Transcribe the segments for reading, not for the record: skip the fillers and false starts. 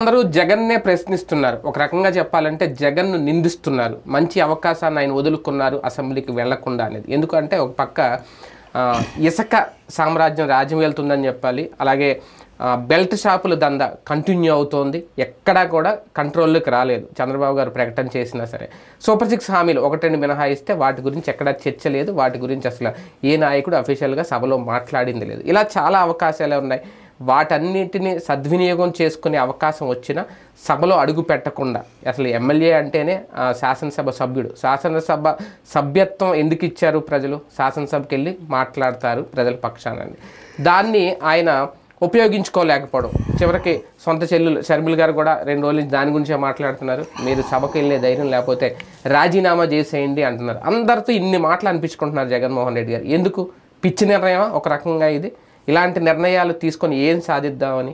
అందరూ జగన్నే ప్రశ్నిస్తున్నారు. ఒక రకంగా చెప్పాలంటే జగన్ను నిందిస్తున్నారు. మంచి అవకాశాన్ని ఆయన వదులుకున్నారు అసెంబ్లీకి వెళ్లకుండా అనేది. ఎందుకంటే ఒక పక్క ఇసుక సామ్రాజ్యం రాజ్యం వెళ్తుందని చెప్పాలి. అలాగే బెల్ట్ షాపుల దంద కంటిన్యూ అవుతోంది. ఎక్కడా కూడా కంట్రోల్లోకి రాలేదు. చంద్రబాబు గారు ప్రకటన చేసినా సరే సూపర్ 6 హామీలు ఒకటండి మినహాయిస్తే వాటి గురించి ఎక్కడా చర్చ లేదు. వాటి గురించి అసలు ఏ నాయకుడు అఫీషియల్గా సభలో మాట్లాడింది లేదు. ఇలా చాలా అవకాశాలే ఉన్నాయి. వాటన్నిటిని సద్వినియోగం చేసుకునే అవకాశం వచ్చినా సభలో అడుగు పెట్టకుండా అసలు ఎమ్మెల్యే అంటేనే శాసనసభ సభ్యుడు. శాసనసభ సభ్యత్వం ఎందుకు ఇచ్చారు ప్రజలు? శాసనసభకి వెళ్ళి మాట్లాడతారు ప్రజల పక్షానండి. దాన్ని ఆయన ఉపయోగించుకోలేకపోవడం, చివరికి సొంత చెల్లెలు షర్మిల గారు కూడా 2 రోజుల నుంచి దాని గురించే మాట్లాడుతున్నారు. మీరు సభకి వెళ్ళే ధైర్యం లేకపోతే రాజీనామా చేసేయండి అంటున్నారు. అందరితో ఇన్ని మాటలు అనిపించుకుంటున్నారు జగన్మోహన్ రెడ్డి గారు. ఎందుకు? పిచ్చి నిర్ణయమా ఒక రకంగా ఇది? ఇలాంటి నిర్ణయాలు తీసుకొని ఏం సాధిద్దామని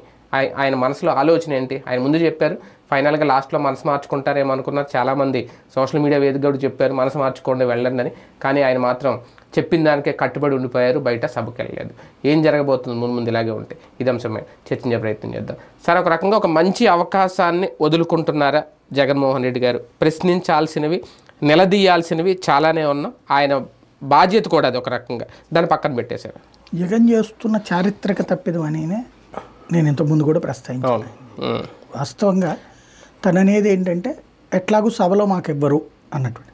ఆయన మనసులో ఆలోచన ఏంటి? ఆయన ముందు చెప్పారు, ఫైనల్గా లాస్ట్లో మనసు మార్చుకుంటారేమో అనుకున్నారు. చాలామంది సోషల్ మీడియా వేదిక కూడా చెప్పారు మనసు మార్చుకోండి వెళ్ళండి అని. కానీ ఆయన మాత్రం చెప్పిన దానికే కట్టుబడి ఉండిపోయారు. బయట సభకి వెళ్ళలేదు. ఏం జరగబోతుంది ముందు ఇలాగే ఉంటే? ఇది అంశమే చర్చించే ప్రయత్నం చేద్దాం. సార్, ఒక రకంగా ఒక మంచి అవకాశాన్ని వదులుకుంటున్నారా జగన్మోహన్ రెడ్డి గారు? ప్రశ్నించాల్సినవి, నిలదీయాల్సినవి చాలానే ఉన్నాం. ఆయన బాధ్యత కూడా అది ఒక రకంగా, దాన్ని పక్కన పెట్టేశారు. జగన్ చేస్తున్న చారిత్రక తప్పిదం అని నేను ఇంతకుముందు కూడా ప్రస్తావించాను. వాస్తవంగా తననేది ఏంటంటే ఎట్లాగూ సభలో మాకు ఇవ్వరు అన్నటువంటి,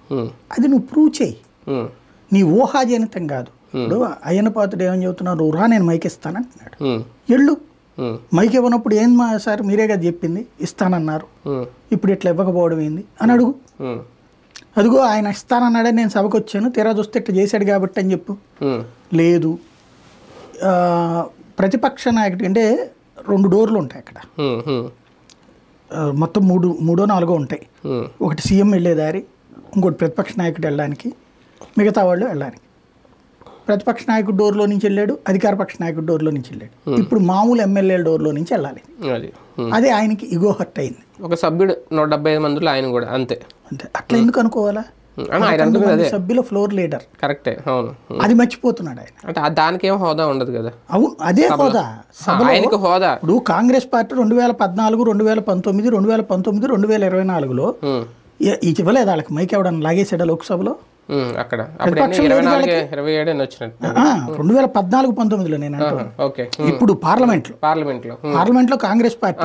అది నువ్వు ప్రూవ్ చేయి. నీ ఊహాజనితం కాదు. ఇప్పుడు అయ్యనపాత్రుడు ఏమని చెబుతున్నారు, రా నేను మైక్ ఇస్తానంటున్నాడు. ఎళ్ళు, మైక్ ఇవ్వనప్పుడు ఏం సార్ మీరే కదా చెప్పింది ఇస్తానన్నారు, ఇప్పుడు ఇట్లా ఇవ్వకపోవడం ఏంది అని అడుగు. అదిగో ఆయన ఇస్తానన్నాడే నేను సభకు వచ్చాను, తీరా చూస్తే ఇట్లా చేశాడు కాబట్టి అని చెప్పు. లేదు, ప్రతిపక్ష నాయకుడు అంటే 2 డోర్లు ఉంటాయి అక్కడ, మొత్తం 3-4 ఉంటాయి. ఒకటి సీఎం వెళ్ళే దారి, ఇంకోటి ప్రతిపక్ష నాయకుడు వెళ్ళడానికి, మిగతా వాళ్ళు వెళ్ళడానికి. ప్రతిపక్ష నాయకుడు డోర్లో నుంచి వెళ్ళాడు, అధికార పక్ష నాయకుడు డోర్లో నుంచి వెళ్ళాడు. ఇప్పుడు మామూలు ఎమ్మెల్యేల డోర్లో నుంచి వెళ్ళాలి. అదే ఆయనకి ఇగో హర్ట్ అయింది. ఒక సభ్యుడు 175 మందిలో ఆయన కూడా అంతే. అట్లా ఎందుకు అనుకోవాలా? సభ్యుల ఫ్లోర్ లీడర్ కరెక్టే. అవును, అది మర్చిపోతున్నాడు ఆయన. అంటే దానికి ఏం హోదా ఉండదు కదా. అవును, అదే హోదా. ఆయనకి హోదా. ఇప్పుడు కాంగ్రెస్ పార్టీ 2014, 2019, 2019, 2024లో ఇవ్వలేదు వాళ్ళకి మైక్ ఎవడన్నా లాగేసాడా లోక్సభలో? అక్కడ 2014-19లో నేను ఇప్పుడు పార్లమెంట్ లో కాంగ్రెస్ పార్టీ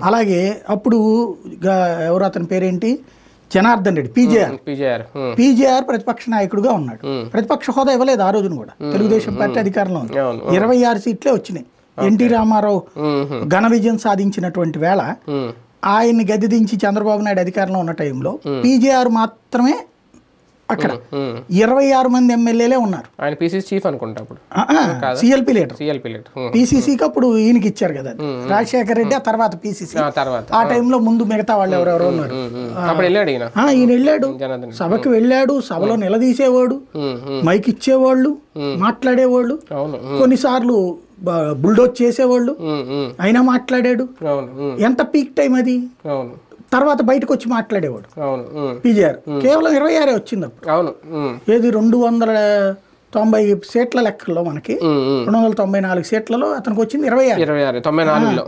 అలాగే అప్పుడు ఎవరు అతని పేరేంటి, జనార్దన్ రెడ్డి, పీజేఆర్ ప్రతిపక్ష నాయకుడుగా ఉన్నాడు. ప్రతిపక్ష హోదా ఇవ్వలేదు ఆ రోజున కూడా. తెలుగుదేశం పార్టీ అధికారంలో ఉంది. 26 సీట్లే వచ్చినాయి. ఎన్టీ రామారావు ఘన విజయం సాధించినటువంటి వేళ ఆయన్ని గద్దె దించి చంద్రబాబు నాయుడు అధికారంలో ఉన్న టైంలో పీజేఆర్ మాత్రమే అక్కడ 26 మంది ఎమ్మెల్యేలే ఉన్నారు. ఆయన పీసీసీ చీఫ్ అనుకుంటా అప్పుడు, సిఎల్పీ లీడర్. పీసీసీకి అప్పుడు ఈయనకి ఇచ్చారు కదా రాజశేఖర రెడ్డి, ఆ తర్వాత పీసీసీ. ఆ టైంలో ముందు మిగతా వాళ్ళు ఎవరెవరో ఉన్నారు. ఈయన వెళ్ళాడు, సభకి వెళ్ళాడు, సభలో నిలదీసేవాడు, మైక్ ఇచ్చేవాళ్ళు, మాట్లాడేవాళ్ళు, కొన్నిసార్లు బుల్డోజ్ చేసేవాళ్ళు, అయినా మాట్లాడాడు. ఎంత పీక్ టైం అది. తర్వాత బయటకు వచ్చి మాట్లాడేవాడు పీజేఆర్. కేవలం 26 వచ్చింది అప్పుడు. ఏది 290 సీట్ల లెక్కల్లో మనకి 294 సీట్లలో అతనికి వచ్చింది 26.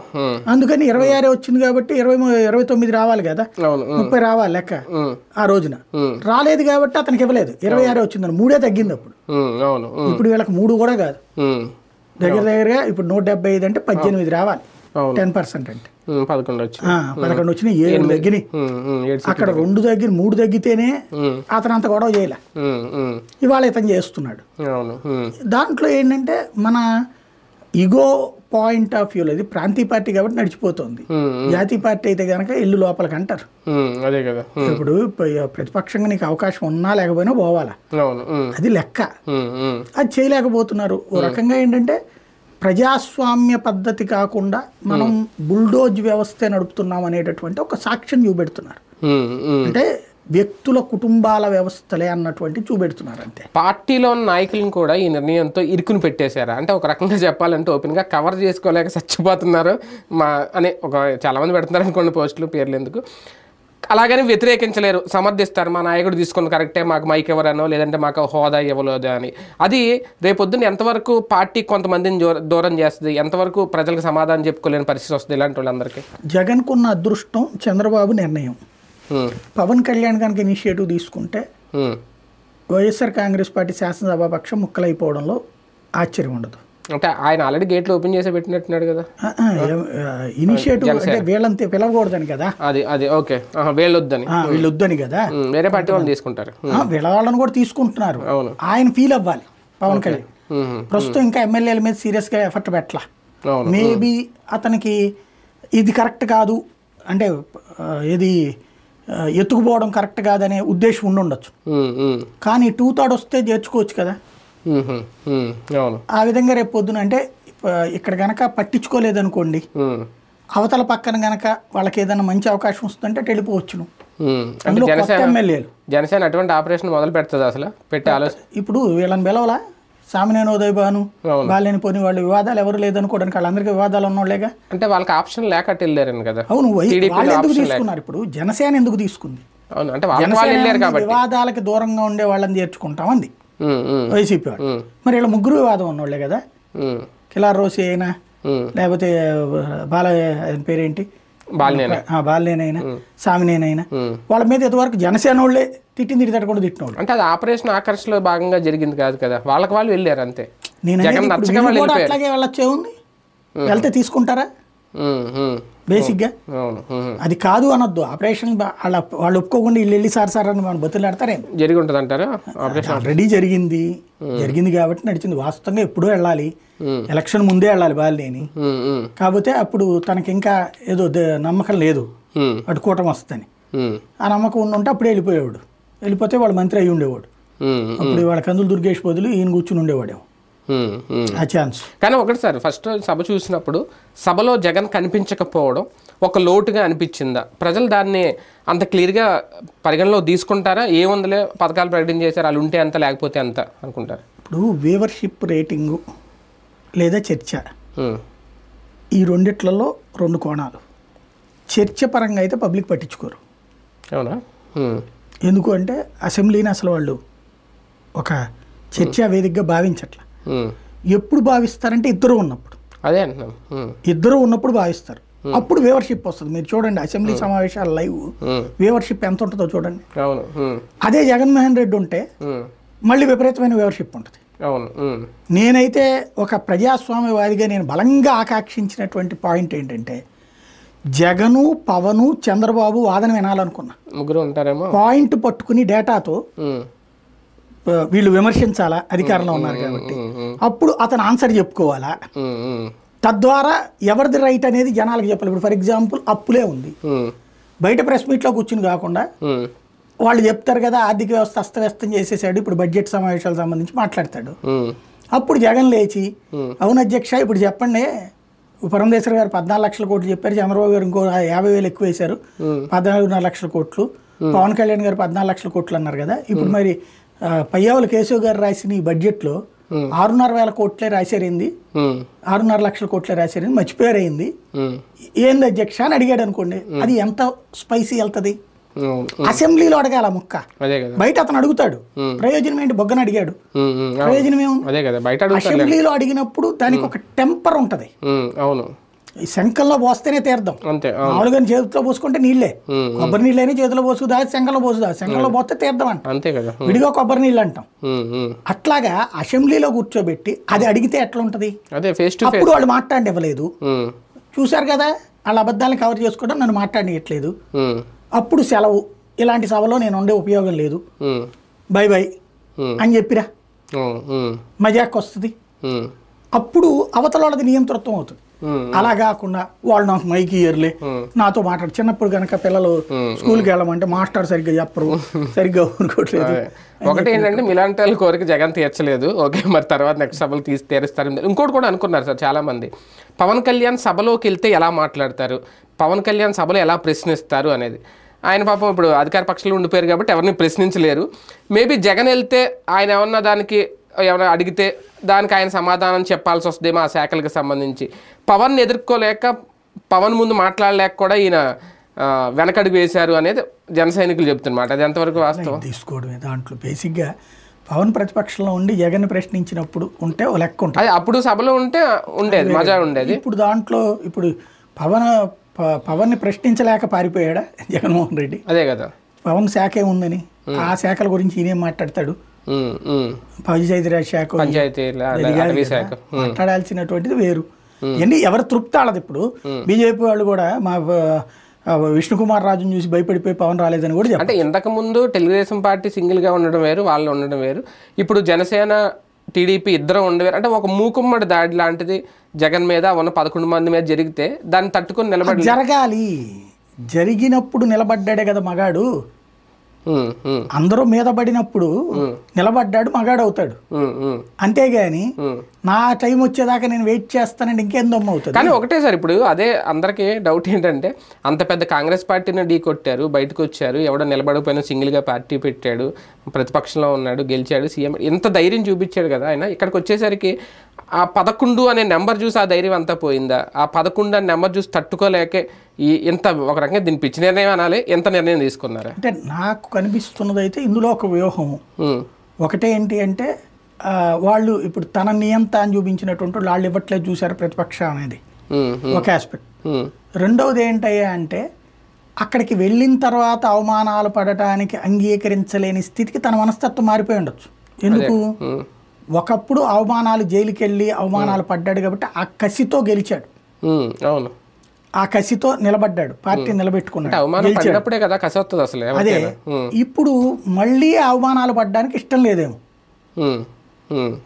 అందుకని 26 వచ్చింది కాబట్టి 29 రావాలి కదా, 30 రావాలి లెక్క. ఆ రోజున రాలేదు కాబట్టి అతనికి ఇవ్వలేదు. 26 వచ్చిందని 3 తగ్గింది అప్పుడు. ఇప్పుడు వీళ్ళకి 3 కూడా కాదు, దగ్గరగా ఇప్పుడు 175 అంటే 18 రావాలి. 10% అంటే 11 వచ్చినాయి, 7 తగ్గినాయి. అక్కడ 2 తగ్గి 3 తగ్గితేనే అతను అంత గొడవ చేయలే. ఇవాళ ఇతను చేస్తున్నాడు. దాంట్లో ఏంటంటే మన ఇగో పాయింట్ ఆఫ్ వ్యూలో ఇది ప్రాంతీయ పార్టీ కాబట్టి నడిచిపోతుంది. జాతీయ పార్టీ అయితే కనుక ఇల్లు లోపలికి అంటారు. ఇప్పుడు ప్రతిపక్షంగా నీకు అవకాశం ఉన్నా లేకపోయినా పోవాలా, అది లెక్క. అది చేయలేకపోతున్నారు. ఓ రకంగా ఏంటంటే ప్రజాస్వామ్య పద్ధతి కాకుండా మనం బుల్డోజ్ వ్యవస్థ నడుపుతున్నాం అనేటటువంటి ఒక సాక్ష్యం చూపెడుతున్నారు. అంటే వ్యక్తుల కుటుంబాల వ్యవస్థలే అన్నటువంటి చూపెడుతున్నారు అంతే. పార్టీలో ఉన్న నాయకులను కూడా ఈ నిర్ణయంతో ఇరుకుని పెట్టేశారా? అంటే ఒక రకంగా చెప్పాలంటే ఓపెన్గా కవర్ చేసుకోలేక చచ్చిపోతున్నారు అని చాలా మంది పెడుతున్నారు అనుకోండి పోస్టులు, పేర్లు ఎందుకు. అలాగని వ్యతిరేకించలేరు, సమర్థిస్తారు. మా నాయకుడు తీసుకుని కరెక్టే, మాకు మైక్ ఎవరనో లేదంటే మాకు హోదా ఇవ్వలేదు అని. అది రేపొద్దున ఎంతవరకు పార్టీ కొంతమందిని దూరం చేస్తుంది, ఎంతవరకు ప్రజలకు సమాధానం చెప్పుకోలేని పరిస్థితి వస్తుంది ఇలాంటి వాళ్ళందరికీ. జగన్కున్న అదృష్టం చంద్రబాబు నిర్ణయం. పవన్ కళ్యాణ్ కనుక ఇనిషియేటివ్ తీసుకుంటే వైఎస్ఆర్ కాంగ్రెస్ పార్టీ శాసనసభాపక్షం ముక్కలైపోవడంలో ఆశ్చర్యం ఉండదు. అంటే ఆయన ఆల్రెడీ గేట్లు ఓపెన్ చేసి పెట్టినట్టున్నాడు కదా. ఇనిషియేటివ్ అంటే వీళ్ళంతే పిలవకూడదని కదా. అది ఓకే, వీళ్ళొద్దని కదా, వేరే పార్టీ వాళ్ళు తీసుకుంటారు. వీళ్ళ వాళ్ళని కూడా తీసుకుంటున్నారు. ఆయన ఫీల్ అవ్వాలి పవన్ కళ్యాణ్. ప్రస్తుతం ఇంకా ఎమ్మెల్యేల మీద సీరియస్గా ఎఫర్ట్ పెట్టలా. మేబీ అతనికి ఇది కరెక్ట్ కాదు అంటే ఇది ఎత్తుకుపోవడం కరెక్ట్ కాదనే ఉద్దేశం ఉండుండొచ్చు. కానీ 2/3 వస్తే చేర్చుకోవచ్చు కదా. ఆ విధంగా రేపు పొద్దున అంటే ఇక్కడ గనక పట్టించుకోలేదనుకోండి, అవతల పక్కన గనక వాళ్ళకి ఏదైనా మంచి అవకాశం వస్తుందంటే వెళ్ళిపోవచ్చును. జనసేన అటువంటి ఆపరేషన్ మొదలు పెడుతుంది అసలు పెట్టే ఆలోచన. ఇప్పుడు వీళ్ళని పిలవలా, సామినేని ఉదయ్ భాను, బాలేని పోని వాళ్ళు వివాదాలు ఎవరు లేదనుకోవడానికి వాళ్ళందరికీ వివాదాలు ఉన్నోళ్ళేగా. అంటే వాళ్ళకి ఆప్షన్ లేక వెళ్ళారు కదా. అవును, వాళ్ళు ఎందుకు తీసుకున్నారు? ఇప్పుడు జనసేన ఎందుకు తీసుకుంది? అవును, అంటే వివాదాలకి దూరంగా ఉండే వాళ్ళని చేర్చుకుంటాం అంది వైసీపీ వాళ్ళు. మరి ఇలా ముగ్గురు వివాదం ఉన్నోళ్లే కదా, కిలార్ రోసి అయినా లేకపోతే పేరేంటి బాలినేనైనా సామినేనైనా వాళ్ళ మీద ఇంతవరకు జనసేన వాళ్ళే తిట్టింది తిట్టకుండా తిట్టిన వాళ్ళు. అంటే అది ఆపరేషన్ ఆకర్షణలో భాగంగా జరిగింది కాదు కదా, వాళ్ళకి వాళ్ళు వెళ్ళారు అంతే. నేను అట్లాగే వెళ్ళొచ్చే ఉంది, వెళ్తే తీసుకుంటారా బేసిక్గా? అది కాదు అనొద్దు. ఆపరేషన్ వాళ్ళు ఒప్పుకోకుండా వీళ్ళు వెళ్ళి సార్ అని మనం బతులాడతారే జరిగి ఉంటుంది అంటారా? ఆల్రెడీ జరిగింది కాబట్టి నడిచింది. వాస్తవంగా ఎప్పుడూ వెళ్ళాలి, ఎలక్షన్ ముందే వెళ్ళాలి బాలినేని. కాకపోతే అప్పుడు తనకి ఇంకా ఏదో నమ్మకం లేదు అటు కూటమి వస్తుందని. ఆ నమ్మకం ఉండుంటే అప్పుడు వెళ్ళిపోతే వాళ్ళు మంత్రి అయ్యి ఉండేవాడు. అప్పుడు వాళ్ళ కందులు దుర్గేష్ బదులు ఈయన కూర్చుని ఉండేవాడేమో ఆ ఛాన్స్. కానీ ఒకటి సార్, ఫస్ట్ సభ చూసినప్పుడు సభలో జగన్ కనిపించకపోవడం ఒక లోటుగా అనిపించిందా? ప్రజలు దాన్ని అంత క్లియర్గా పరిగణలో తీసుకుంటారా? ఏముందిలే పథకాలు ప్రకటన చేశారు, వాళ్ళు ఉంటే అంత లేకపోతే అంత అనుకుంటారు? ఇప్పుడు వ్యూవర్షిప్ రేటింగు లేదా చర్చ, ఈ రెండిట్లలో 2 కోణాలు. చర్చ పరంగా అయితే పబ్లిక్ పట్టించుకోరు. అవునా? ఎందుకు అంటే అసెంబ్లీని అసలు వాళ్ళు ఒక చర్చా వేదికగా భావించట్ల. ఎప్పుడు భావిస్తారంటే ఇద్దరు ఉన్నప్పుడు భావిస్తారు. అప్పుడు వ్యూవర్షిప్ వస్తుంది. మీరు చూడండి అసెంబ్లీ సమావేశాలు లైవ్ వ్యూవర్షిప్ ఎంత ఉంటుందో చూడండి. అదే జగన్మోహన్ రెడ్డి ఉంటే మళ్ళీ విపరీతమైన వ్యూవర్షిప్ ఉంటుంది. నేనైతే ఒక ప్రజాస్వామ్యవాదిగా నేను బలంగా ఆకాంక్షించినటువంటి పాయింట్ ఏంటంటే జగను, పవను, చంద్రబాబు వాదన వినాలనుకున్నా. ముగ్గురు ఉంటారేమో. పాయింట్ పట్టుకుని డేటాతో వీళ్ళు విమర్శించాలా, అధికారంలో ఉన్నారు కాబట్టి. అప్పుడు అతను ఆన్సర్ చెప్పుకోవాలా, తద్వారా ఎవరిది రైట్ అనేది జనాలకు చెప్పాలి. ఇప్పుడు ఫర్ ఎగ్జాంపుల్ అప్పులే ఉంది, బయట ప్రెస్ మీట్లో కూర్చుని కాకుండా వాళ్ళు చెప్తారు కదా ఆర్థిక వ్యవస్థ అస్తవ్యస్తం చేసేసాడు, ఇప్పుడు బడ్జెట్ సమావేశాలకు సంబంధించి మాట్లాడతాడు. అప్పుడు జగన్ లేచి అవును అధ్యక్ష ఇప్పుడు చెప్పండి, పురంధేశ్వరి గారు 14 లక్షల కోట్లు చెప్పారు, చంద్రబాబు గారు ఇంకో 50,000 ఎక్కువ వేశారు, 14.5 లక్షల కోట్లు, పవన్ కళ్యాణ్ గారు 14 లక్షల కోట్లు అన్నారు కదా. ఇప్పుడు మరి పయ్యావుల కేశవ్ గారు రాసిన ఈ బడ్జెట్లో 6,500 కోట్లే రాశారింది, 6.5 లక్షల కోట్లే రాశారింది, మర్చిపోయారైంది ఏంది అధ్యక్ష అని అడిగాడు అనుకోండి, అది ఎంత స్పైసీ వెళ్తుంది? అసెంబ్లీలో అడగాల ముక్క, బయట అతను అడుగుతాడు ప్రయోజనం ఏంటి, బొగ్గన అడిగాడు ప్రయోజనం ఏముంది. అసెంబ్లీలో అడిగినప్పుడు దానికి ఒక టెంపర్ ఉంటది. ఈ శంఖంలో పోస్తేనే తీర్థం, మామూలుగా చేతిలో పోసుకుంటే నీళ్ళే, కొబ్బరి నీళ్ళైనా చేతిలో పోసుకుదా, శంఖంలో పోసుదా, శంఖంలో పోస్తే తీర్థం అంటాం, విడిగా కొబ్బరి నీళ్ళు అంటాం. అట్లాగా అసెంబ్లీలో కూర్చోబెట్టి అది అడిగితే ఎట్లా ఉంటది? అప్పుడు వాళ్ళు మాట్లాడివ్వలేదు, చూశారు కదా వాళ్ళ అబద్ధాలను కవర్ చేసుకోవడం, నన్ను మాట్లాడియట్లేదు, అప్పుడు సెలవు, ఇలాంటి సభలో నేను ఉండే ఉపయోగం లేదు, బై బై అని చెప్పిరా మజాక్ వస్తుంది. అప్పుడు అవతల వాళ్ళది నియంతృత్వం అవుతుంది. అలా కాకుండా వాళ్ళు నాకు మైకి ఇయర్లే నాతో మాట్లాడు. చిన్నప్పుడు కనుక పిల్లలు స్కూల్కి వెళ్ళమంటే మాస్టర్ సరిగ్గా చెప్పరు, సరిగ్గా ఊరుకోవట్లేదు. ఒకటి ఏంటంటే మిలాంటి వాళ్ళ కోరిక జగన్ తీర్చలేదు, ఓకే మరి తర్వాత నెక్స్ట్ సభలు తీరుస్తారు. ఇంకోటి కూడా అనుకున్నారు సార్ చాలామంది, పవన్ కళ్యాణ్ సభలోకి వెళ్తే ఎలా మాట్లాడతారు, పవన్ కళ్యాణ్ సభలో ఎలా ప్రశ్నిస్తారు అనేది. ఆయన పాపం ఇప్పుడు అధికార పక్షంలో ఉండిపోయారు కాబట్టి ఎవరిని ప్రశ్నించలేరు. మేబీ జగన్ వెళ్తే ఆయన ఏమన్నా దానికి ఏమైనా అడిగితే దానికి ఆయన సమాధానం చెప్పాల్సి వస్తుందేమో ఆ శాఖలకు సంబంధించి. పవన్ ఎదుర్కోలేక పవన్ ముందు మాట్లాడలేక కూడా ఈయన వెనకడుగు వేశారు అనేది జన సైనికులు చెప్తున్నమాట. అది ఎంతవరకు వాస్తవం తీసుకోవడమే. దాంట్లో బేసిక్గా పవన్ ప్రతిపక్షంలో ఉండి జగన్ ప్రశ్నించినప్పుడు ఉంటే ఓ లెక్క ఉంటుంది, అది అప్పుడు సభలో ఉంటే ఉండేది, మజా ఉండేది. ఇప్పుడు దాంట్లో ఇప్పుడు పవన్ని ప్రశ్నించలేక పారిపోయాడా జగన్మోహన్ రెడ్డి? అదే కదా, పవన్ శాఖ ఏముందని ఆ శాఖల గురించి ఈయనేం మాట్లాడతాడు? పంచాయతీరాజ్ శాఖ, మాట్లాడాల్సినటువంటిది వేరు. ఏంటి ఎవరు తృప్తి ఆడదు. ఇప్పుడు బీజేపీ వాళ్ళు కూడా మా విష్ణుకుమార్ రాజుని చూసి భయపడిపోయి పవన్ రాలేదని కూడా చెప్పారు. అంటే ఇంతకు ముందు తెలుగుదేశం పార్టీ సింగిల్గా ఉండడం వేరు, వాళ్ళు ఉండడం వేరు. ఇప్పుడు జనసేన టీడీపీ ఇద్దరు ఉండవేరు. అంటే ఒక మూకుమ్మడి దాడి లాంటిది జగన్ మీద ఉన్న 11 మంది మీద జరిగితే దాన్ని తట్టుకుని నిలబడి జరగాలి. జరిగినప్పుడు నిలబడ్డాడే కదా మగాడు. అందరూ మీద పడినప్పుడు నిలబడ్డాడు మగాడు అవుతాడు. అంతేగాని నా టైం వచ్చేదాకా నేను వెయిట్ చేస్తానంటే ఇంకేం దమ్ము అవుతుంది. కానీ ఒకటే సార్, ఇప్పుడు అదే అందరికీ డౌట్ ఏంటంటే, అంత పెద్ద కాంగ్రెస్ పార్టీని ఢీ కొట్టారు, బయటకు వచ్చారు, ఎవడో నిలబడిపోయినా సింగిల్గా పార్టీ పెట్టాడు, ప్రతిపక్షంలో ఉన్నాడు, గెలిచాడు, సీఎం, ఇంత ధైర్యం చూపించాడు కదా ఆయన. ఇక్కడికి వచ్చేసరికి ఆ 11 అనే నెంబర్ చూసి ఆ ధైర్యం అంతా పోయిందా? ఆ 11 అనే నెంబర్ చూసి తట్టుకోలేకే ఇంత ఒక రకంగా దీన్ని పిచ్చి నిర్ణయం అనాలి, ఎంత నిర్ణయం తీసుకున్నారా? అంటే నాకు కనిపిస్తున్నది అయితే ఇందులో ఒక వ్యూహం ఒకటే. ఏంటి అంటే వాళ్ళు ఇప్పుడు తన నియంత అని చూపించినటువంటి వాళ్ళు ఇవ్వట్లేదు చూసారు ప్రతిపక్షం అనేది ఒక ఆస్పెక్ట్. రెండవది ఏంటయ్యా అంటే అక్కడికి వెళ్ళిన తర్వాత అవమానాలు పడటానికి అంగీకరించలేని స్థితికి తన మనస్తత్వం మారిపోయి ఉండొచ్చు. ఎందుకు? ఒకప్పుడు అవమానాలు జైలుకి వెళ్ళి అవమానాలు పడ్డాడు కాబట్టి ఆ కసితో గెలిచాడు, ఆ కసితో నిలబడ్డాడు, పార్టీ నిలబెట్టుకున్నాడు. అదే ఇప్పుడు మళ్ళీ అవమానాలు పడ్డానికి ఇష్టం లేదేమో,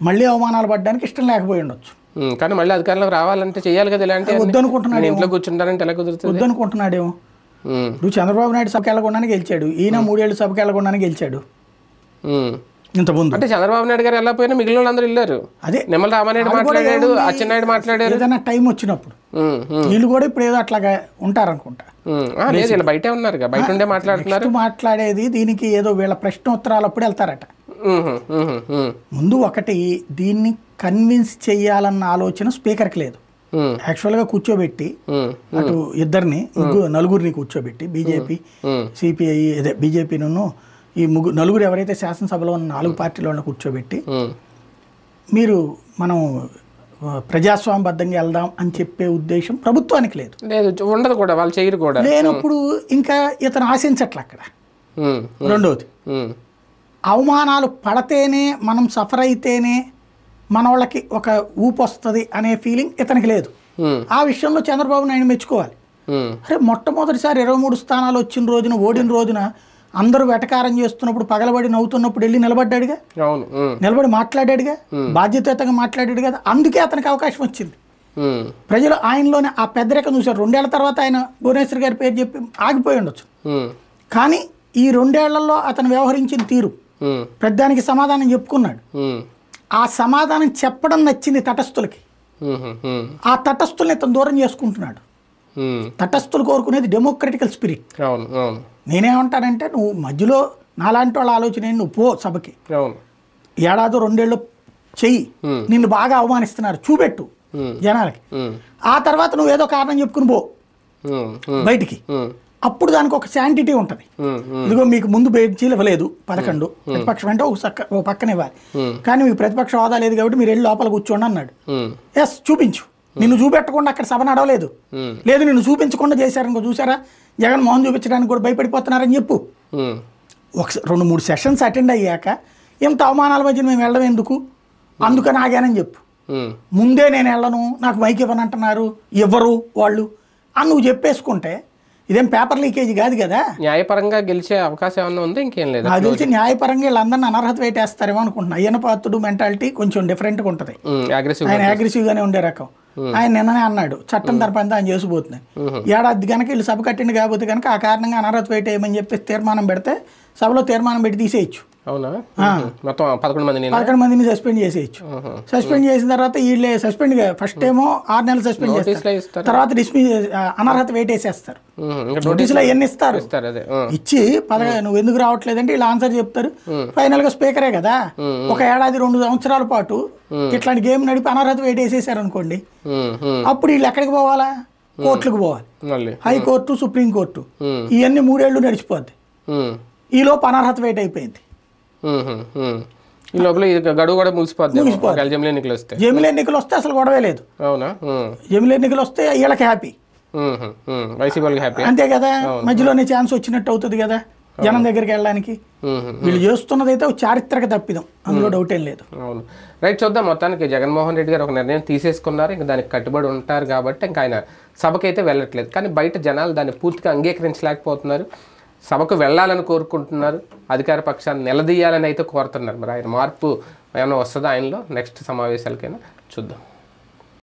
మళ్ళీ అవమానాలు పడ్డానికి ఇష్టం లేకపోయి ఉండొచ్చు. కానీ మళ్ళీ అధికారంలోకి రావాలంటే చేయాలి కదా, ఇలాంటి వద్దనుకుంటున్నాడు, ఇంట్లో కూర్చుంటానంటే ఎలా కుదురుతుంది? వద్దనుకుంటున్నాడేమో. నువ్వు చంద్రబాబు నాయుడు సభకి వెళ్ళకుండానే గెలిచాడు, ఈయన 3 ఏళ్ళు సభకి వెళ్ళకుండానే గెలిచాడు ఇంతకుముందు. అంటే చంద్రబాబు నాయుడు గారు వెళ్ళకపోయినా మిగిలిన వాళ్ళందరూ వెళ్ళారు. అదే నిమ్మల రామానాయుడు మాట్లాడాడు, అచ్చెన్నాయుడు మాట్లాడారు. ఏదైనా టైం వచ్చినప్పుడు వీళ్ళు కూడా ఇప్పుడు ఏదో అట్లాగా ఉంటారనుకుంటా. లేదు, బయటే ఉన్నారు, బయట ఉండే మాట్లాడుతున్నారు. మాట్లాడేది దీనికి ఏదో వీళ్ళ ప్రశ్నోత్తరాలు అప్పుడు వెళ్తారట. ముందు ఒకటి దీన్ని కన్విన్స్ చెయ్యాలన్న ఆలోచన స్పీకర్కి లేదు. యాక్చువల్గా కూర్చోబెట్టి అటు ఇద్దరిని నలుగురిని కూర్చోబెట్టి బీజేపీ, సిపిఐ, అదే బీజేపీను ఈ నలుగురు ఎవరైతే శాసనసభలో ఉన్న 4 పార్టీలను కూర్చోబెట్టి మీరు మనం ప్రజాస్వామ్యబద్ధంగా వెళ్దాం అని చెప్పే ఉద్దేశం ప్రభుత్వానికి లేదు, ఉండదు కూడా, వాళ్ళు చేయరు కూడా. లేనప్పుడు ఇంకా ఇతను ఆశించట్ల అక్కడ. రెండవది, అవమానాలు పడితేనే మనం సఫర్ అయితేనే మన వాళ్ళకి ఒక ఊపు వస్తుంది అనే ఫీలింగ్ ఇతనికి లేదు. ఆ విషయంలో చంద్రబాబు నాయుడు మెచ్చుకోవాలి. అరే మొట్టమొదటిసారి 23 స్థానాలు వచ్చిన రోజున, ఓడిన రోజున అందరూ వెటకారం చేస్తున్నప్పుడు, పగలబడి నవ్వుతున్నప్పుడు వెళ్ళి నిలబడ్డాడుగా, నిలబడి మాట్లాడాడుగా, బాధ్యతయుతంగా మాట్లాడాడు కదా. అందుకే అతనికి అవకాశం వచ్చింది. ప్రజలు ఆయనలోనే ఆ పెద్దరికం చూశారు. 2 ఏళ్ల తర్వాత ఆయన భువనేశ్వర్ గారి పేరు చెప్పి ఆగిపోయి ఉండొచ్చు, కానీ ఈ 2 ఏళ్లలో అతను వ్యవహరించిన తీరు, పెద్దానికి సమాధానం చెప్పుకున్నాడు. ఆ సమాధానం చెప్పడం నచ్చింది తటస్థులకి. ఆ తటస్థుల్ని ఇతను దూరం చేసుకుంటున్నాడు. తటస్థులు కోరుకునేది డెమోక్రటికల్ స్పిరిట్. నేనేమంటానంటే నువ్వు మధ్యలో నాలాంటి వాళ్ళ ఆలోచన నువ్వు పో సభకి, 1 ఏడాది 2 ఏళ్ళు చెయ్యి, నిన్ను బాగా అవమానిస్తున్నారు చూపెట్టు జనాలకి, ఆ తర్వాత నువ్వు ఏదో కారణం చెప్పుకుని పో బయటికి. అప్పుడు దానికి ఒక శాంటిటీ ఉంటుంది. ఇదిగో మీకు ముందు బెంచీలు ఇవ్వలేదు 11, ప్రతిపక్షం అంటే ఒక పక్కన ఇవ్వాలి, కానీ మీకు ప్రతిపక్ష హోదా లేదు కాబట్టి మీరు వెళ్ళి లోపల కూర్చోండి అన్నాడు. ఎస్, చూపించు. నిన్ను చూపెట్టకుండా అక్కడ సభ నడవలేదు, లేదు నిన్ను చూపించకుండా చేశారనుకో, చూసారా జగన్మోహన్ చూపించడానికి కూడా భయపడిపోతున్నారని చెప్పు. 2-3 సెషన్స్ అటెండ్ అయ్యాక ఇంత అవమానాల మధ్య మేము వెళ్ళడం ఎందుకు, అందుకని ఆగానని చెప్పు. ముందే నేను వెళ్ళను, నాకు మైక్ ఇవ్వనంటున్నారు, ఇవ్వరు వాళ్ళు అని నువ్వు చెప్పేసుకుంటే ఇదేం పేపర్ లీకేజీ కాదు కదా. న్యాయపరంగా గెలిచే అవకాశం ఏమన్నా ఉంది? ఇంకేం లేదు. నాకు తెలిసి న్యాయపరంగా వీళ్ళందరినీ అనర్హత వేటేస్తారేమో అనుకుంటున్నా. అయ్యన్న పాత్రుడు మెంటాలిటీ కొంచెం డిఫరెంట్గా ఉంటుంది. ఆయన అగ్రెసివ్గానే ఉండే రకం. ఆయన నిన్ననే అన్నాడు చట్టం తరపంతా ఆయన చేసిపోతున్నాయి. ఏడాది కనుక వీళ్ళు సభ కట్టింది కాకపోతే కనుక ఆ కారణంగా అనర్హత వేటేయమని చెప్పేసి తీర్మానం పెడితే సభలో తీర్మానం పెట్టి తీసేయచ్చు. అవునా? మొత్తం 11 మందిని సస్పెండ్ చేసేయచ్చు. సస్పెండ్ చేసిన తర్వాత వీళ్ళే సస్పెండ్ ఫస్ట్ ఏమో 6 నెలలు సస్పెండ్ చేస్తారు, తర్వాత డిస్మిస్ అనర్హత వేటేసేస్తారు. నోటీసులు అవన్నీ ఇస్తారు. ఇచ్చి నువ్వు ఎందుకు రావట్లేదంటే వీళ్ళు ఆన్సర్ చెప్తారు. ఫైనల్ గా స్పీకరే కదా, 1 ఏడాది 2 సంవత్సరాల పాటు ఇట్లాంటి గేమ్ నడిపి అనర్హత వేటేసేసారు అనుకోండి, అప్పుడు వీళ్ళు ఎక్కడికి పోవాలా? కోర్టులకు పోవాలి, మళ్ళీ హైకోర్టు, సుప్రీంకోర్టు, ఇవన్నీ 3 ఏళ్ళు నడిచిపోద్ది. ఈలోపు అనర్హత వెయిట్ అయిపోయింది. ఈ లోపల గడువు కూడా ముగిసిపోద్ది. జమిలీ ఎన్నికలు వస్తే అసలు గొడవే లేదు. అవునా? జమిలీ ఎన్నికలు వస్తే వీళ్ళకి హ్యాపీ, వైసీపీ హ్యాపీ అంతే కదా. మధ్యలోనే ఛాన్స్ వచ్చినట్టు అవుతుంది కదా జనం దగ్గరికి వెళ్ళడానికి. వీళ్ళు చేస్తున్నది అయితే చారిత్రక తప్పిదం, అందులో డౌట్ ఏం లేదు. అవును, రైట్. చూద్దాం. మొత్తానికి జగన్మోహన్ రెడ్డి గారు ఒక నిర్ణయం తీసేసుకున్నారు, ఇంకా దానికి కట్టుబడి ఉంటారు కాబట్టి ఇంకా ఆయన సభకైతే వెళ్ళట్లేదు. కానీ బయట జనాలు దాన్ని పూర్తిగా అంగీకరించలేకపోతున్నారు. సభకు వెళ్ళాలని కోరుకుంటున్నారు, అధికార పక్షాన్ని నిలదీయాలని అయితే కోరుతున్నారు. మరి ఆయన మార్పు ఏమైనా వస్తుందా ఆయనలో నెక్స్ట్ సమావేశాలకైనా చూద్దాం.